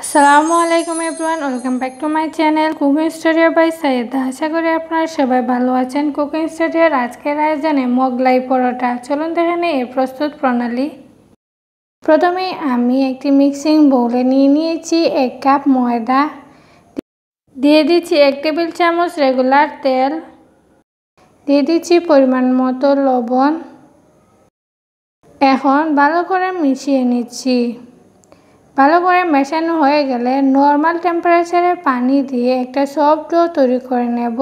আসসালামুআলাইকুম everyone, welcome back to my channel cooking studio by Sayeda. আশা করি আপনারা সবাই ভালো আছেন। কুকিং স্টুডিওর আজকের আয়োজনে মোগলাই পরোটা। চলুন দেখে নিই এর প্রস্তুত প্রণালী। প্রথমেই আমি একটি মিক্সিং বোলে নিয়ে নিয়েছি 1 কাপ ময়দা, দিয়ে দিচ্ছি 1 টেবিল চামচ রেগুলার তেল, দিয়ে দিচ্ছি পরিমাণ মতো লবণ। এখন ভালো করে মিশিয়ে নিচ্ছি। ভালো করে মেশানো হয়ে গেলে নর্মাল টেম্পারেচারে পানি দিয়ে একটা সফট ডো তৈরি করে নেব।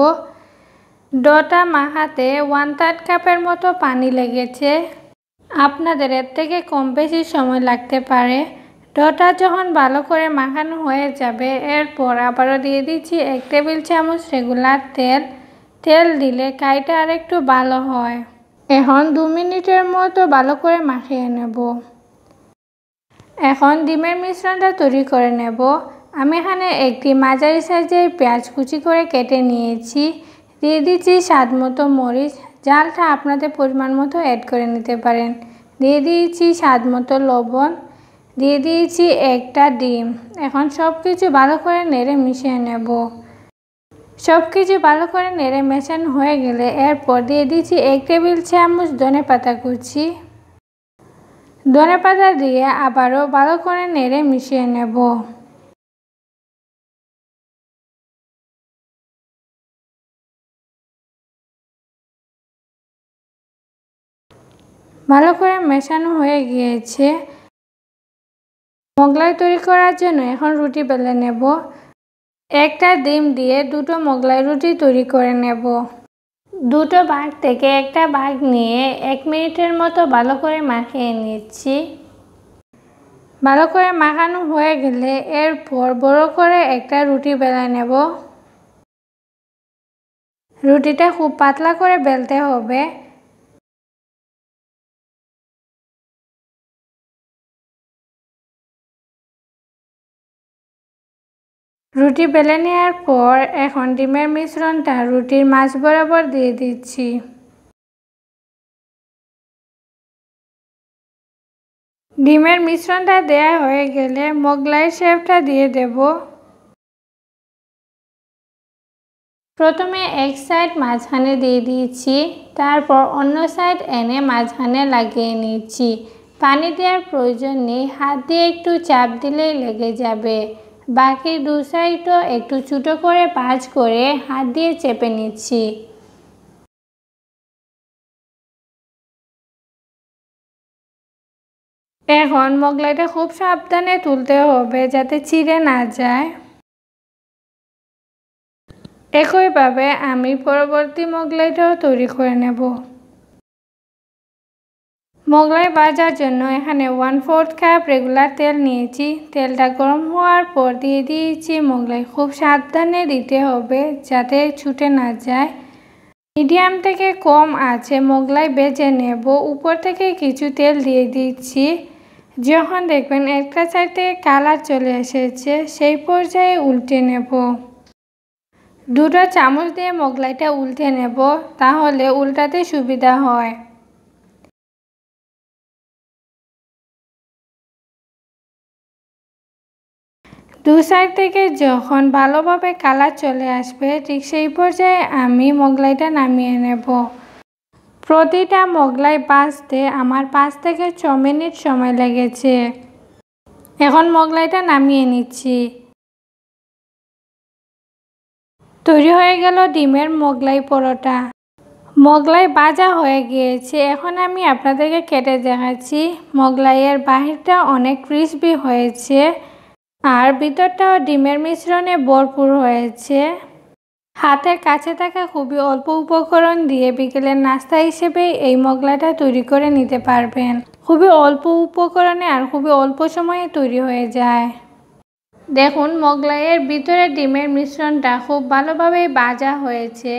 ডোটা মাখাতে 1/3 কাপের মতো পানি লেগেছে। আপনাদের এর থেকে কম বেশি সময় লাগতে পারে। ডোটা যখন ভালো করে মাখানো হয়ে যাবে, এরপর আবারও দিয়ে দিচ্ছি 1 টেবিল চামচ রেগুলার তেল। তেল দিলে কাইটা আরেকটু ভালো হয়। এখন 2 মিনিটের মতো ভালো করে মাখিয়ে নেব। এখন ডিমের মিশ্রণটা তৈরি করে নেব। আমি এখানে একটি মাঝারি সাইজের পেঁয়াজ কুচি করে কেটে নিয়েছি। দিয়ে দিচ্ছি স্বাদ মতো মরিচ, ঝালটা আপনাদের পরিমাণ মতো অ্যাড করে নিতে পারেন। দিয়ে দিয়েছি স্বাদ মতো লবণ, দিয়ে দিয়েছি একটা ডিম। এখন সব কিছু ভালো করে নেড়ে মিশিয়ে নেব। সব কিছু ভালো করে নেড়ে মেশানো হয়ে গেলে এরপর দিয়ে দিচ্ছি 1 টেবিল চামচ ধনেপাতা কুচি। ধনেপাতা দিয়ে আবারও ভালো করে নেড়ে মিশিয়ে নেব। ভালো করে মেশানো হয়ে গিয়েছে। মোগলাই তৈরি করার জন্য এখন রুটি বেলে নেব। একটা ডিম দিয়ে 2টো মোগলাই রুটি তৈরি করে নেব। 2টো ভাগ থেকে একটা ভাগ নিয়ে 1 মিনিটের মতো ভালো করে মাখিয়ে নিচ্ছি। ভালো করে মাখানো হয়ে গেলে এরপর বড় করে একটা রুটি বেলে নেব। রুটিটা খুব পাতলা করে বেলতে হবে। রুটি বেলে নেওয়ার পর এখন ডিমের মিশ্রণটা রুটির মাঝ বরাবর দিয়ে দিচ্ছি। ডিমের মিশ্রণটা দেয়া হয়ে গেলে মোগলাইয়ের শেপটা দিয়ে দেব। প্রথমে এক সাইড মাঝখানে দিয়ে দিয়েছি, তারপর অন্য সাইড এনে মাঝখানে লাগিয়ে নিচ্ছি। পানি দেওয়ার প্রয়োজন নেই, হাত দিয়ে একটু চাপ দিলেই লেগে যাবে। বাকি 2 সাইডও একটু ছোটো করে ভাঁজ করে হাত দিয়ে চেপে নিচ্ছি। এখন মোগলাইটা খুব সাবধানে তুলতে হবে যাতে ছিঁড়ে না যায়। একইভাবে আমি পরবর্তী মোগলাইটাও তৈরি করে নেব। মোগলাই ভাজার জন্য এখানে 1/4 কাপ রেগুলার তেল নিয়েছি। তেলটা গরম হওয়ার পর দিয়ে দিয়েছি মোগলাই। খুব সাবধানে দিতে হবে যাতে ছুটে না যায়। মিডিয়াম থেকে কম আছে মোগলাই ভেজে নেব। উপর থেকে কিছু তেল দিয়ে দিচ্ছি। যখন দেখবেন একটা সাইড থেকে কালার চলে এসেছে, সেই পর্যায়ে উল্টে নেব। 2টো চামচ দিয়ে মোগলাইটা উল্টে নেব, তাহলে উল্টাতে সুবিধা হয়। দু সাইড থেকে যখন ভালোভাবে কালার চলে আসবে, ঠিক সেই পর্যায়ে আমি মোগলাইটা নামিয়ে নেব। প্রতিটা মোগলাই ভাজতে আমার 5 থেকে 6 মিনিট সময় লেগেছে। এখন মোগলাইটা নামিয়ে নিচ্ছি। তৈরি হয়ে গেল ডিমের মোগলাই পরোটা। মোগলাই ভাজা হয়ে গিয়েছে। এখন আমি আপনাদেরকে কেটে দেখাচ্ছি। মোগলাইয়ের বাহিরটা অনেক ক্রিসপি হয়েছে আর ভিতরটাও ডিমের মিশ্রণে ভরপুর হয়েছে। হাতের কাছে থাকা খুবই অল্প উপকরণ দিয়ে বিকেলের নাস্তা হিসেবে এই মোগলাইটা তৈরি করে নিতে পারবেন। খুবই অল্প উপকরণে আর খুবই অল্প সময়ে তৈরি হয়ে যায়। দেখুন মোগলাইয়ের ভিতরে ডিমের মিশ্রণটা খুব ভালোভাবে ভাজা হয়েছে।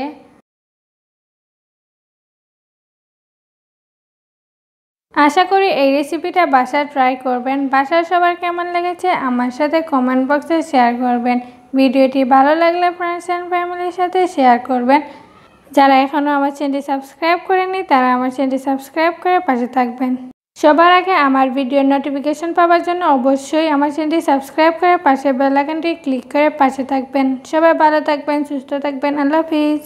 আশা করি এই রেসিপিটা বাসায় ট্রাই করবেন। বাসায় সবার কেমন লেগেছে আমার সাথে কমেন্ট বক্সে শেয়ার করবেন। ভিডিওটি ভালো লাগলে ফ্রেন্ডস অ্যান্ড ফ্যামিলির সাথে শেয়ার করবেন। যারা এখনও আমার চ্যানেলটি সাবস্ক্রাইব করেনি তারা আমার চ্যানেলটি সাবস্ক্রাইব করে পাশে থাকবেন। সবার আগে আমার ভিডিওর নোটিফিকেশন পাওয়ার জন্য অবশ্যই আমার চ্যানেলটি সাবস্ক্রাইব করে পাশে বেল আইকনটি ক্লিক করে পাশে থাকবেন। সবাই ভালো থাকবেন, সুস্থ থাকবেন। আল্লাহ হাফিজ।